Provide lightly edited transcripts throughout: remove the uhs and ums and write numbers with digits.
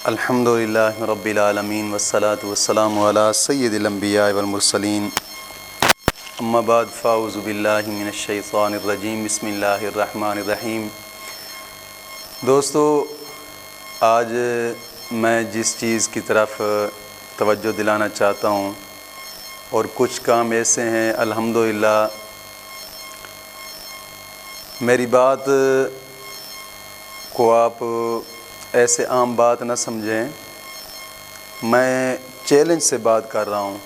الحمدللہ رب العالمین والصلاة والسلام علی سید الانبیاء والمرسلین اما بعد فاعوذ باللہ من الشیطان الرجیم بسم اللہ الرحمن الرحیم۔ دوستو، آج میں جس چیز کی طرف توجہ دلانا چاہتا ہوں اور کچھ کام ایسے ہیں الحمدللہ میری بات کو آپ ایسے عام بات نہ سمجھیں، میں چیلنج سے بات کر رہا ہوں۔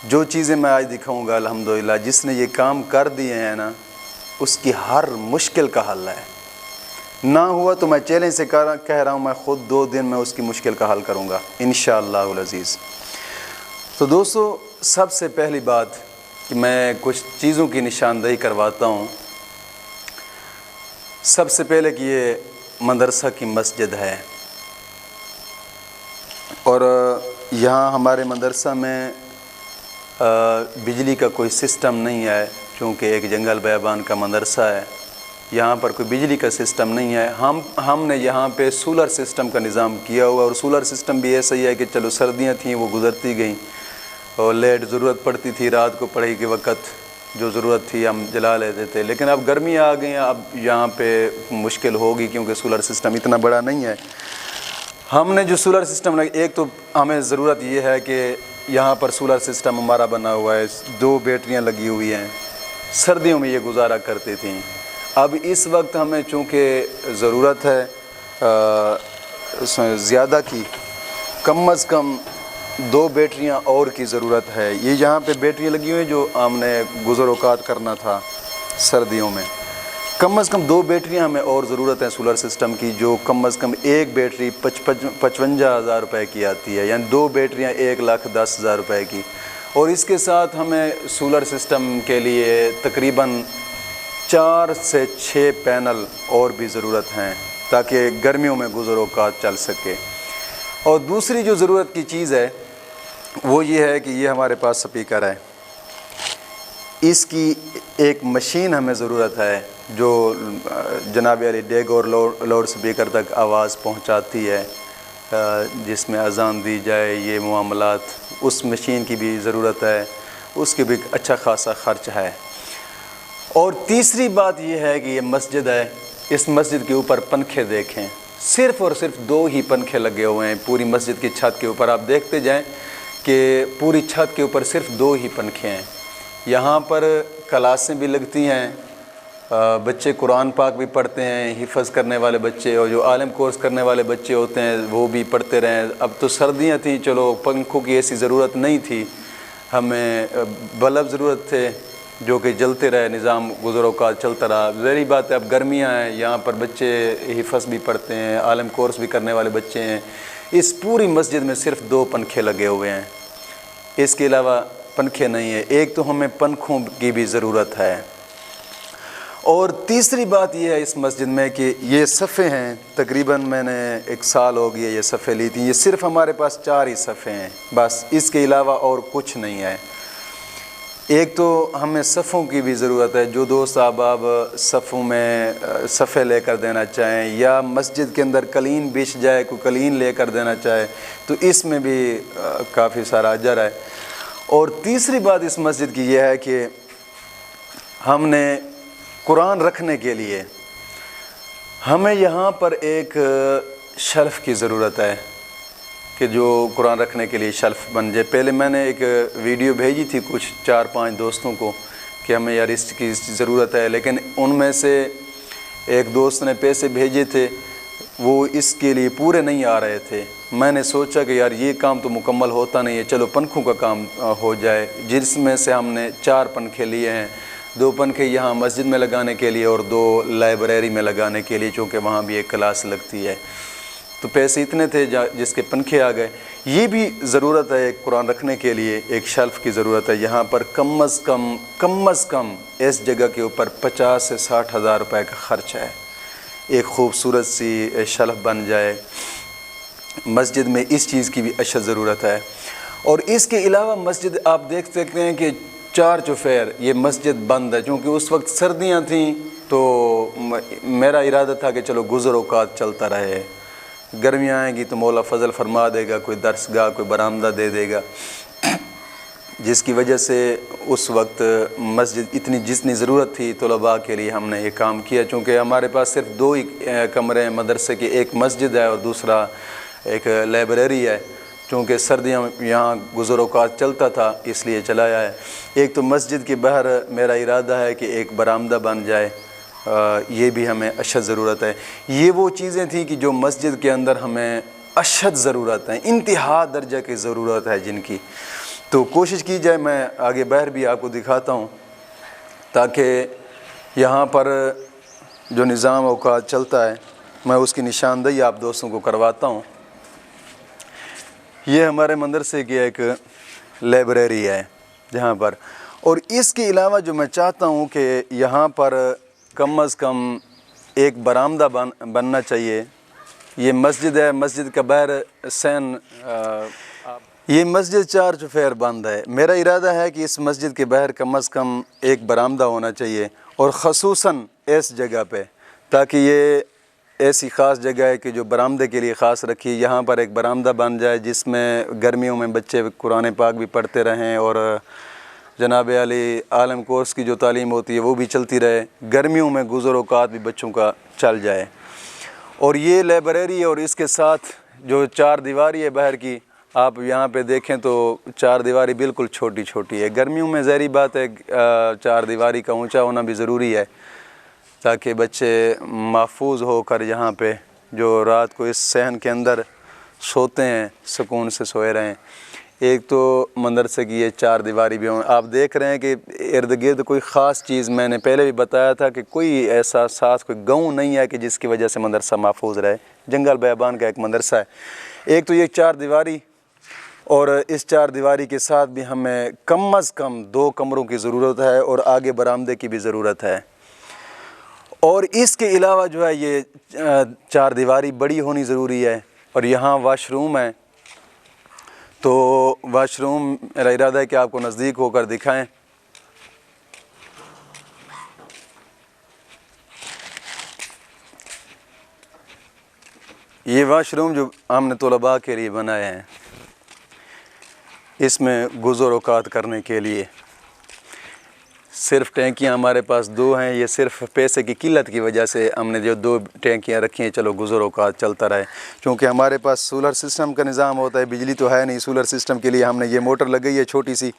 جو چیزیں میں آج دکھاؤں گا الحمدللہ جس نے یہ کام کر دیے ہیں نا، اس کی ہر مشکل کا حل ہے۔ نہ ہوا تو میں چیلنج سے کہہ رہا ہوں، میں خود 2 دن میں اس کی مشکل کا حل کروں گا انشاءاللہ العزیز۔ تو دوستو، سب سے پہلی بات کہ میں کچھ چیزوں کی نشاندہی کرواتا ہوں۔ سب سے پہلے کہ یہ مدرسہ کی مسجد ہے اور یہاں ہمارے مدرسہ میں بجلی کا کوئی سسٹم نہیں ہے، چونکہ ایک جنگل بیابان کا مدرسہ ہے، یہاں پر کوئی بجلی کا سسٹم نہیں ہے۔ ہم نے یہاں پہ سولر سسٹم کا نظام کیا ہوا، اور سولر سسٹم بھی ایسا ہی ہے کہ چلو سردیاں تھیں وہ گزرتی گئیں اور لیٹ ضرورت پڑتی تھی رات کو پڑھائی کے وقت، جو ضرورت تھی ہم جلا لیتے تھے، لیکن اب گرمی آ گئی ہیں، اب یہاں پہ مشکل ہوگی کیونکہ سولر سسٹم اتنا بڑا نہیں ہے۔ ہم نے جو سولر سسٹم ایک تو ہمیں ضرورت یہ ہے کہ یہاں پر سولر سسٹم ہمارا بنا ہوا ہے، 2 بیٹریاں لگی ہوئی ہیں، سردیوں میں یہ گزارا کرتی تھیں۔ اب اس وقت ہمیں چونکہ ضرورت ہے زیادہ کی، کم از کم 2 بیٹریاں اور کی ضرورت ہے۔ یہ یہاں پہ بیٹریاں لگی ہوئی ہیں جو ہم نے گزر اوقات کرنا تھا سردیوں میں، کم از کم 2 بیٹریاں ہمیں اور ضرورت ہے سولر سسٹم کی، جو کم از کم ایک بیٹری 55,000 روپے کی آتی ہے، یعنی 2 بیٹریاں 1,10,000 روپے کی۔ اور اس کے ساتھ ہمیں سولر سسٹم کے لیے تقریباً 4 سے 6 پینل اور بھی ضرورت ہیں تاکہ گرمیوں میں گزر اوقات چل سکے۔ اور دوسری جو ضرورت کی چیز ہے وہ یہ ہے کہ یہ ہمارے پاس سپیکر ہے، اس کی ایک مشین ہمیں ضرورت ہے جو جناب علی ڈیگ اور لاؤڈ سپیکر تک آواز پہنچاتی ہے، جس میں اذان دی جائے، یہ معاملات، اس مشین کی بھی ضرورت ہے، اس کی بھی اچھا خاصا خرچ ہے۔ اور تیسری بات یہ ہے کہ یہ مسجد ہے، اس مسجد کے اوپر پنکھے دیکھیں، صرف اور صرف 2 ہی پنکھے لگے ہوئے ہیں پوری مسجد کی چھت کے اوپر۔ آپ دیکھتے جائیں کہ پوری چھت کے اوپر صرف 2 ہی پنکھے ہیں۔ یہاں پر کلاسیں بھی لگتی ہیں، بچے قرآن پاک بھی پڑھتے ہیں، حفظ کرنے والے بچے اور جو عالم کورس کرنے والے بچے ہوتے ہیں وہ بھی پڑھتے رہیں۔ اب تو سردیاں تھیں، چلو پنکھوں کی ایسی ضرورت نہیں تھی، ہمیں بلب ضرورت تھے جو کہ جلتے رہے، نظام گزر اوقات چلتا رہا۔ ظاہری بات ہے اب گرمیاں ہیں، یہاں پر بچے حفظ بھی پڑھتے ہیں، عالم کورس بھی کرنے والے بچے ہیں۔ اس پوری مسجد میں صرف 2 پنکھے لگے ہوئے ہیں، اس کے علاوہ پنکھے نہیں ہیں۔ ایک تو ہمیں پنکھوں کی بھی ضرورت ہے۔ اور تیسری بات یہ ہے اس مسجد میں کہ یہ صفیں ہیں، تقریباً میں نے 1 سال ہو گیا یہ صفیں لی تھیں، یہ صرف ہمارے پاس 4 ہی صفیں ہیں بس، اس کے علاوہ اور کچھ نہیں ہے۔ ایک تو ہمیں صفوں کی بھی ضرورت ہے، جو دوست احباب صفوں میں صفیں لے کر دینا چاہیں یا مسجد کے اندر قلین بچھ جائے، کوئی قلین لے کر دینا چاہے تو اس میں بھی کافی سارا اجر ہے۔ اور تیسری بات اس مسجد کی یہ ہے کہ ہم نے قرآن رکھنے کے لیے ہمیں یہاں پر ایک شیلف کی ضرورت ہے کہ جو قرآن رکھنے کے لیے شیلف بن جائے۔ پہلے میں نے ایک ویڈیو بھیجی تھی کچھ 4-5 دوستوں کو کہ ہمیں یار اس کی ضرورت ہے، لیکن ان میں سے ایک دوست نے پیسے بھیجے تھے، وہ اس کے لیے پورے نہیں آ رہے تھے۔ میں نے سوچا کہ یار یہ کام تو مکمل ہوتا نہیں ہے، چلو پنکھوں کا کام ہو جائے، جس میں سے ہم نے 4 پنکھے لیے ہیں۔ 2 پنکھے یہاں مسجد میں لگانے کے لیے اور 2 لائبریری میں لگانے کے لیے، چونکہ وہاں بھی ایک کلاس لگتی ہے، تو پیسے اتنے تھے جس کے پنکھے آ گئے۔ یہ بھی ضرورت ہے ایک قرآن رکھنے کے لیے، ایک شیلف کی ضرورت ہے۔ یہاں پر کم از کم اس جگہ کے اوپر 50 سے 60 ہزار روپے کا خرچ ہے، ایک خوبصورت سی شیلف بن جائے مسجد میں، اس چیز کی بھی اشد ضرورت ہے۔ اور اس کے علاوہ مسجد آپ دیکھ سکتے ہیں کہ 4 چوفیر یہ مسجد بند ہے، چونکہ اس وقت سردیاں تھیں تو میرا ارادہ تھا کہ چلو گزر اوقات چلتا رہے، گرمیاں آئیں گی تو مولا فضل فرما دے گا، کوئی درس گاہ کوئی برآمدہ دے دے گا، جس کی وجہ سے اس وقت مسجد جتنی ضرورت تھی طلباء کے لیے ہم نے یہ کام کیا، چونکہ ہمارے پاس صرف 2 ہی کمرے ہیں مدرسے کے، ایک مسجد ہے اور دوسرا ایک لائبریری ہے، چونکہ سردیاں یہاں گزر اوقات چلتا تھا اس لیے چلایا ہے۔ ایک تو مسجد کے باہر میرا ارادہ ہے کہ ایک برآمدہ بن جائے، یہ بھی ہمیں اشد ضرورت ہے۔ یہ وہ چیزیں تھیں کہ جو مسجد کے اندر ہمیں اشد ضرورت ہے، انتہا درجہ کی ضرورت ہے جن کی، تو کوشش کی جائے۔ میں آگے باہر بھی آپ کو دکھاتا ہوں تاکہ یہاں پر جو نظام اوقات چلتا ہے میں اس کی نشاندہی آپ دوستوں کو کرواتا ہوں۔ یہ ہمارے مدرسے کی ایک لائبریری ہے جہاں پر، اور اس کے علاوہ جو میں چاہتا ہوں کہ یہاں پر کم از کم ایک برآمدہ بننا چاہیے۔ یہ مسجد ہے، مسجد کا باہر سین یہ مسجد 4 چوفیر بند ہے۔ میرا ارادہ ہے کہ اس مسجد کے باہر کم از کم ایک برآمدہ ہونا چاہیے، اور خصوصاً اس جگہ پہ، تاکہ یہ ایسی خاص جگہ ہے کہ جو برآمدے کے لیے خاص رکھی۔ یہاں پر ایک برآمدہ بن جائے جس میں گرمیوں میں بچے قرآن پاک بھی پڑھتے رہیں، اور جناب علی عالم کورس کی جو تعلیم ہوتی ہے وہ بھی چلتی رہے، گرمیوں میں گزر اوقات بھی بچوں کا چل جائے۔ اور یہ لائبریری اور اس کے ساتھ جو 4 دیواری ہے باہر کی، آپ یہاں پہ دیکھیں تو 4 دیواری بالکل چھوٹی چھوٹی ہے۔ گرمیوں میں ظاہری بات ہے 4 دیواری کا اونچا ہونا بھی ضروری ہے تاکہ بچے محفوظ ہو کر یہاں پہ جو رات کو اس صحن کے اندر سوتے ہیں سکون سے سوئے رہیں۔ ایک تو مدرسے کی یہ 4 دیواری بھی ہوں۔ آپ دیکھ رہے ہیں کہ ارد گرد کوئی خاص چیز، میں نے پہلے بھی بتایا تھا کہ کوئی ایسا ساتھ کوئی گاؤں نہیں ہے کہ جس کی وجہ سے مدرسہ محفوظ رہے، جنگل بیابان کا ایک مدرسہ ہے۔ ایک تو یہ 4 دیواری، اور اس 4 دیواری کے ساتھ بھی ہمیں کم از کم 2 کمروں کی ضرورت ہے، اور آگے برآمدے کی بھی ضرورت ہے۔ اور اس کے علاوہ جو ہے یہ 4 دیواری بڑی ہونی ضروری ہے، اور یہاں واش روم ہے، تو واش روم میرا ارادہ ہے کہ آپ کو نزدیک ہو کر دکھائیں۔ یہ واش روم جو ہم نے طلباء کے لیے بنائے ہیں، اس میں گزر اوقات کرنے کے لیے صرف ٹینکیاں ہمارے پاس 2 ہیں۔ یہ صرف پیسے کی قلت کی وجہ سے ہم نے جو 2 ٹینکیاں رکھی ہیں، چلو گزر اوقات چلتا رہے، کیونکہ ہمارے پاس سولر سسٹم کا نظام ہوتا ہے، بجلی تو ہے نہیں۔ سولر سسٹم کے لیے ہم نے یہ موٹر لگائی ہے چھوٹی سی،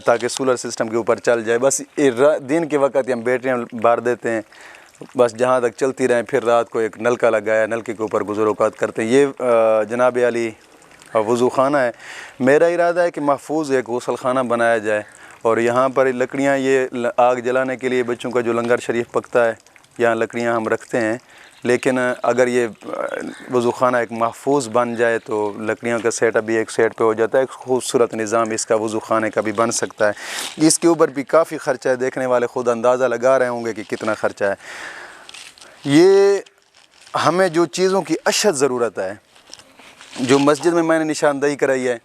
تاکہ سولر سسٹم کے اوپر چل جائے۔ بس دن کے وقت ہم بیٹریاں بھر دیتے ہیں، بس جہاں تک چلتی رہیں، پھر رات کو ایک نلکا لگایا، نلکے کے اوپر گزر اوقات کرتے ہیں۔ یہ جناب علی وضو خانہ ہے۔ میرا ارادہ ہے کہ محفوظ ایک غسل خانہ بنایا جائے، اور یہاں پر لکڑیاں، یہ آگ جلانے کے لیے بچوں کا جو لنگر شریف پکتا ہے، یہاں لکڑیاں ہم رکھتے ہیں، لیکن اگر یہ وضو خانہ ایک محفوظ بن جائے تو لکڑیوں کا سیٹ اپ بھی ایک سیٹ پہ ہو جاتا ہے، ایک خوبصورت نظام اس کا وضو خانے کا بھی بن سکتا ہے۔ اس کے اوپر بھی کافی خرچہ ہے، دیکھنے والے خود اندازہ لگا رہے ہوں گے کہ کتنا خرچہ ہے۔ یہ ہمیں جو چیزوں کی اشد ضرورت ہے، جو مسجد میں نے نشاندہی کرائی ہے،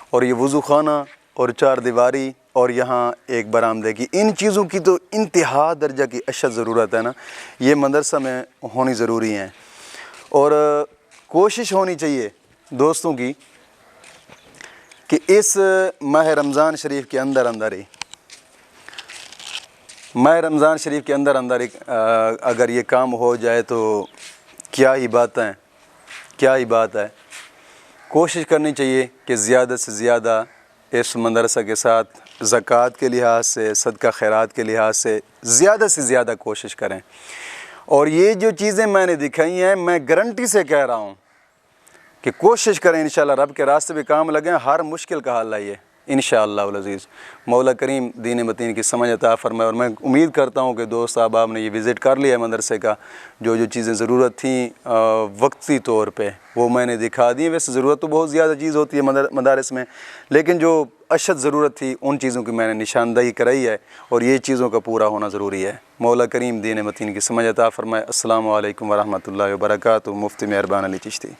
اور یہ وضو خانہ اور 4 دیواری اور یہاں ایک برآمدے کی، ان چیزوں کی تو انتہا درجہ کی اشد ضرورت ہے نا، یہ مدرسہ میں ہونی ضروری ہیں۔ اور کوشش ہونی چاہیے دوستوں کی کہ اس ماہ رمضان شریف کے اندر ہی اگر یہ کام ہو جائے تو کیا ہی بات ہے۔ کوشش کرنی چاہیے کہ زیادہ سے زیادہ اس مدرسہ کے ساتھ زکوٰۃ کے لحاظ سے، صدقہ خیرات کے لحاظ سے زیادہ کوشش کریں۔ اور یہ جو چیزیں میں نے دکھائی ہیں، میں گارنٹی سے کہہ رہا ہوں کہ کوشش کریں، انشاءاللہ رب کے راستے پہ کام لگیں، ہر مشکل کا حل ہے یہ انشاءاللہ العزیز۔ مولا کریم دین متین کی سمجھ عطا فرمائے، اور میں امید کرتا ہوں کہ دوست آپ نے یہ وزٹ کر لیا ہے مدرسے کا، جو چیزیں ضرورت تھیں وقتی طور پہ وہ میں نے دکھا دی۔ ویسے ضرورت تو بہت زیادہ چیز ہوتی ہے مدارس میں، لیکن جو اشد ضرورت تھی ان چیزوں کی میں نے نشاندہی کرائی ہے، اور یہ چیزوں کا پورا ہونا ضروری ہے۔ مولا کریم دین متین کی سمجھ عطا فرمائے۔ السلام علیکم ورحمۃ اللہ وبرکاتہ۔ مفتی مہربان علی چشتی۔